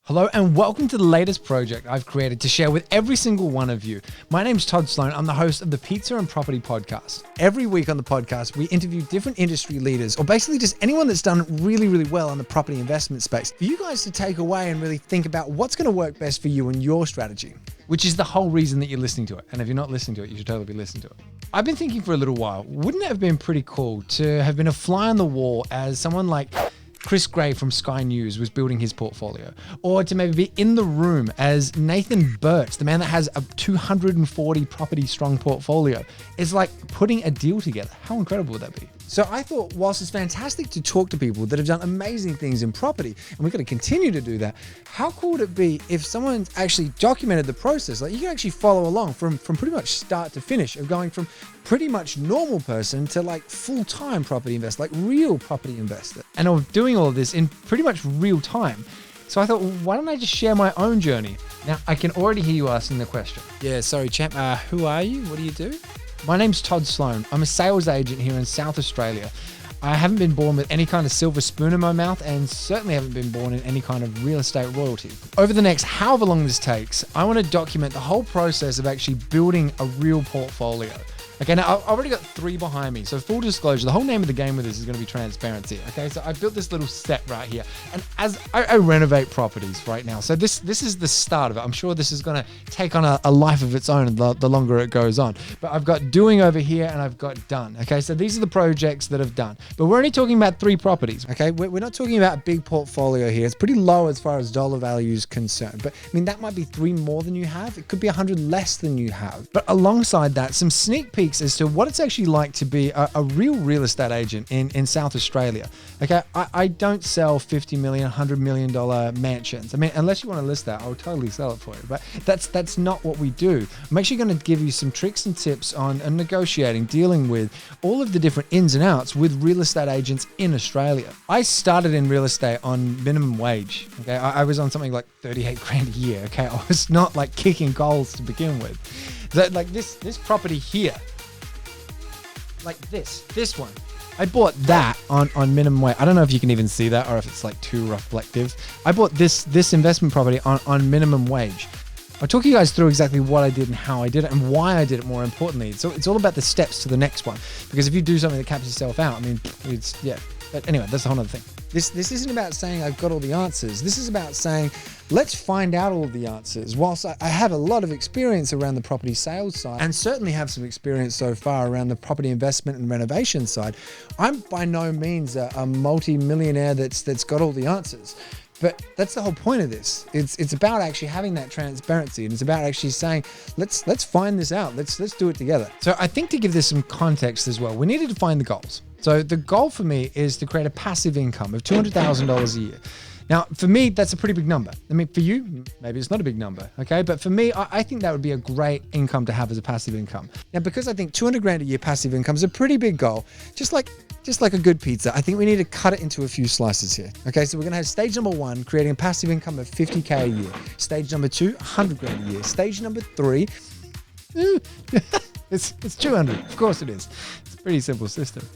Hello and welcome to the latest project I've created to share with every single one of you. My name's Todd Sloan. I'm the host of the Pizza and Property Podcast. Every week on the podcast, we interview different industry leaders, or basically just anyone that's done really, really well in the property investment space, for you guys to take away and really think about what's going to work best for you and your strategy, which is the whole reason that you're listening to it. And if you're not listening to it, you should totally be listening to it. I've been thinking for a little while, wouldn't it have been pretty cool to have been a fly on the wall as someone like Chris Gray from Sky News was building his portfolio, or to maybe be in the room as Nathan Birch, the man that has a 240 property strong portfolio, is like putting a deal together. How incredible would that be? So I thought, whilst it's fantastic to talk to people that have done amazing things in property, and we're going to continue to do that, how cool would it be if someone actually documented the process? Like, you can actually follow along from pretty much start to finish of going from pretty much normal person to like full-time property investor, like real property investor, and of doing all of this in pretty much real time. So I thought, well, why don't I just share my own journey? Now, I can already hear you asking the question. Yeah, sorry, champ. Who are you? What do you do? My name's Todd Sloan. I'm a sales agent here in South Australia. I haven't been born with any kind of silver spoon in my mouth, and certainly haven't been born in any kind of real estate royalty. Over the next however long this takes, I want to document the whole process of actually building a real portfolio. Okay, now I've already got 3 behind me. So full disclosure, the whole name of the game with this is going to be transparency. Okay, so I built this little set right here, and as I renovate properties right now. So this is the start of it. I'm sure this is going to take on a life of its own the longer it goes on. But I've got doing over here and I've got done. Okay, so these are the projects that I've done. But we're only talking about 3 properties. Okay, we're not talking about a big portfolio here. It's pretty low as far as dollar value is concerned. But I mean, that might be 3 more than you have. It could be 100 less than you have. But alongside that, some sneak peeks as to what it's actually like to be a real estate agent in South Australia. Okay, I don't sell $50 million, $100 million mansions. I mean, unless you want to list that, I'll totally sell it for you. But that's not what we do. I'm actually going to give you some tricks and tips on negotiating, dealing with all of the different ins and outs with real estate agents in Australia. I started in real estate on minimum wage. Okay, I was on something like 38 grand a year. Okay, I was not like kicking goals to begin with. So, like this property here, like this one, I bought that on minimum wage. I don't know if you can even see that or if it's like too reflective. I bought this investment property on minimum wage. I'll talk you guys through exactly what I did and how I did it and why I did it, more importantly. So it's all about the steps to the next one, because if you do something that caps yourself out, I mean, it's, yeah. But anyway, that's a whole other thing. This isn't about saying I've got all the answers. This is about saying, let's find out all of the answers. Whilst I have a lot of experience around the property sales side, and certainly have some experience so far around the property investment and renovation side, I'm by no means a multi-millionaire that's got all the answers. But that's the whole point of this. It's about actually having that transparency, and it's about actually saying, let's find this out. Let's do it together. So I think to give this some context as well, we needed to find the goals. So the goal for me is to create a passive income of $200,000 a year. Now, for me, that's a pretty big number. I mean, for you, maybe it's not a big number, okay? But for me, I think that would be a great income to have as a passive income. Now, because I think 200 grand a year passive income is a pretty big goal, just like a good pizza, I think we need to cut it into a few slices here. Okay, so we're gonna have stage number 1, creating a passive income of 50K a year. Stage number 2, 100 grand a year. Stage number 3, it's 200, of course it is. It's a pretty simple system.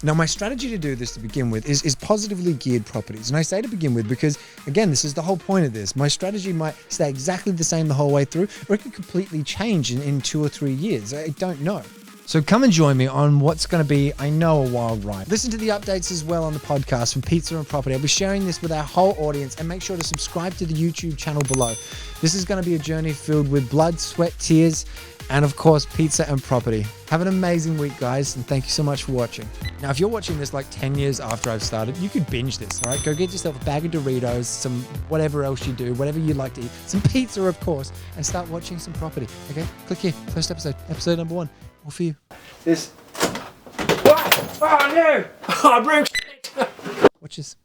Now, my strategy to do this to begin with is positively geared properties. And I say to begin with because, again, this is the whole point of this. My strategy might stay exactly the same the whole way through, or it could completely change in 2 or 3 years. I don't know. So come and join me on what's going to be, I know, a wild ride. Listen to the updates as well on the podcast from Pizza and Property. I'll be sharing this with our whole audience, and make sure to subscribe to the YouTube channel below. This is going to be a journey filled with blood, sweat, tears, and of course, pizza and property. Have an amazing week, guys, and thank you so much for watching. Now, if you're watching this like 10 years after I've started, you could binge this, all right? Go get yourself a bag of Doritos, some whatever else you do, whatever you like to eat, some pizza, of course, and start watching some property, okay? Click here, first episode number 1, all for you. This. What? Oh, no! Oh, I broke. Watch this.